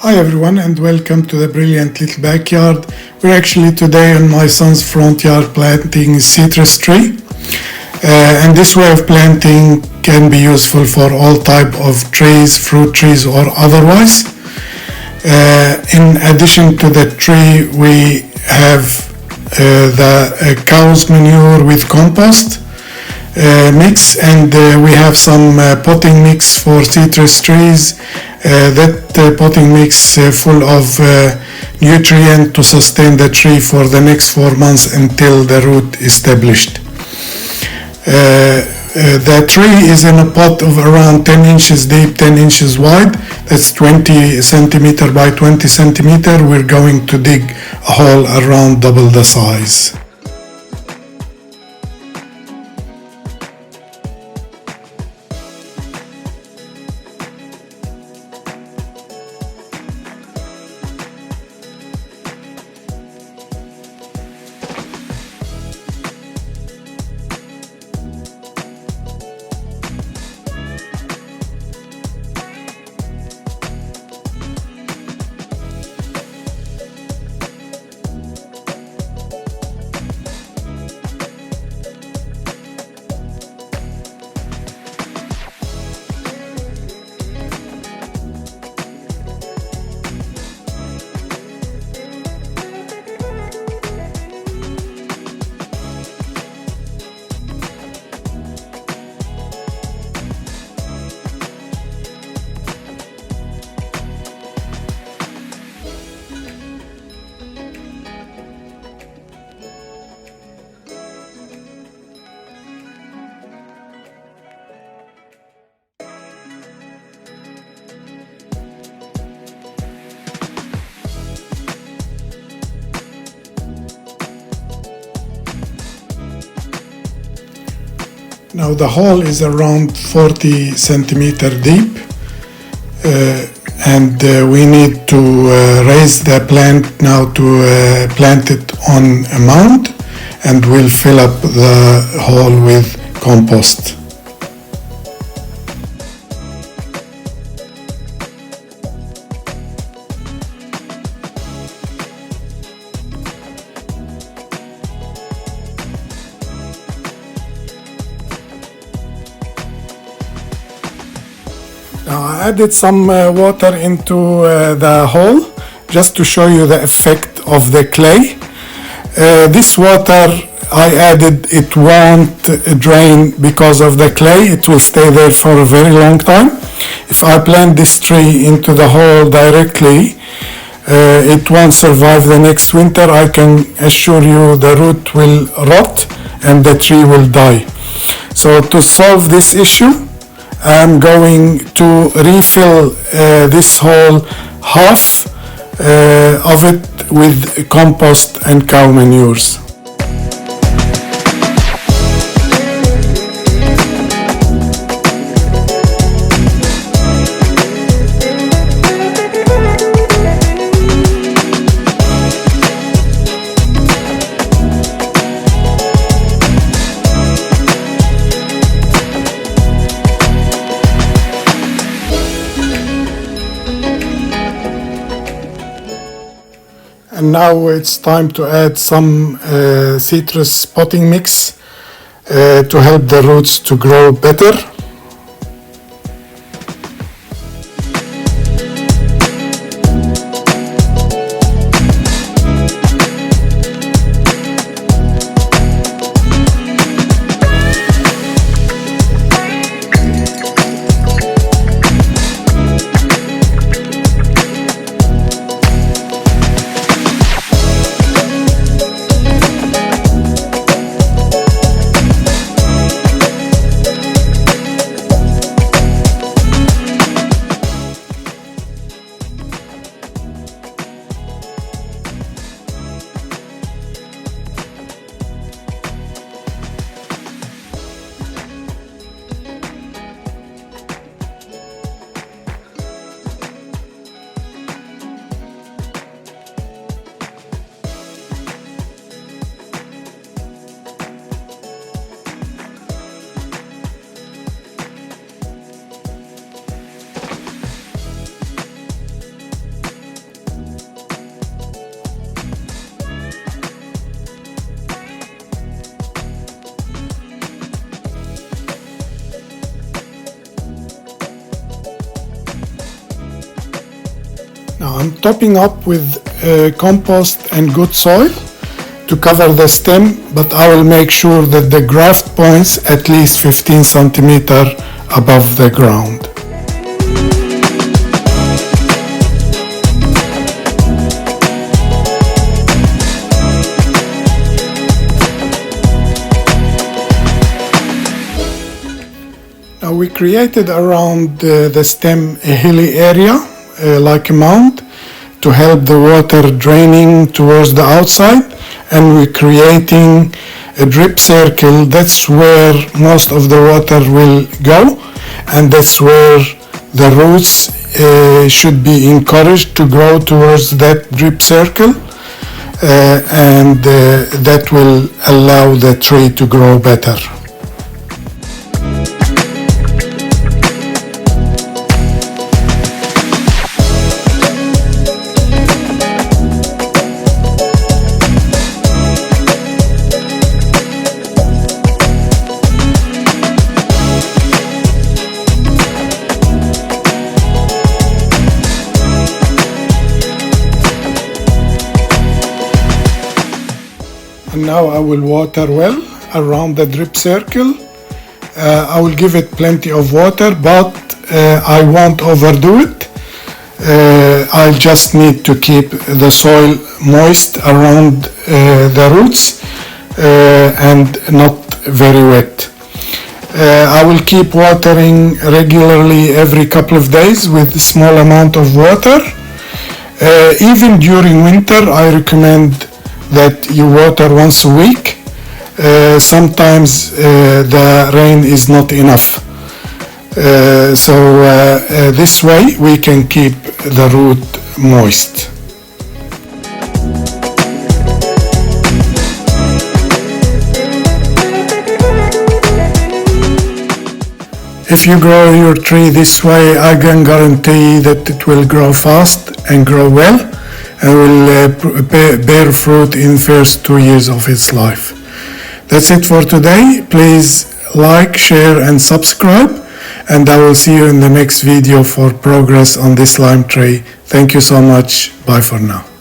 Hi everyone and welcome to the Brilliant Little Backyard. We're actually today on my son's front yard planting a citrus tree. And this way of planting can be useful for all type of trees, fruit trees or otherwise. In addition to the tree, we have the cow's manure with compost mix, and we have some potting mix for citrus trees. That potting mix full of nutrient to sustain the tree for the next 4 months until the root established. The tree is in a pot of around 10 inches deep, 10 inches wide. That's 20 centimeter by 20 centimeter. We're going to dig a hole around double the size. Now the hole is around 40 centimeter deep, and we need to raise the plant now to plant it on a mound, and we'll fill up the hole with compost. Now I added some water into the hole just to show you the effect of the clay. This water I added, it won't drain because of the clay. It will stay there for a very long time. If I plant this tree into the hole directly, it won't survive the next winter. I can assure you the root will rot and the tree will die. So to solve this issue, I'm going to refill this hole, half of it with compost and cow manures. And now it's time to add some citrus potting mix to help the roots to grow better. Now I'm topping up with compost and good soil to cover the stem, but I will make sure that the graft points at least 15 centimeters above the ground. Now we created around the stem a hilly area, like a mound, to help the water draining towards the outside, and we're creating a drip circle. That's where most of the water will go, and that's where the roots should be encouraged to grow towards that drip circle, and that will allow the tree to grow better. And now I will water well around the drip circle. I will give it plenty of water, but I won't overdo it. I just need to keep the soil moist around the roots and not very wet. I will keep watering regularly every couple of days with a small amount of water. Even during winter, I recommend that you water once a week. Sometimes the rain is not enough. So this way we can keep the root moist. If you grow your tree this way, I can guarantee that it will grow fast and grow well, and will bear fruit in first 2 years of its life. That's it for today. Please like, share and subscribe, and I will see you in the next video for progress on this lime tree. Thank you so much. Bye for now.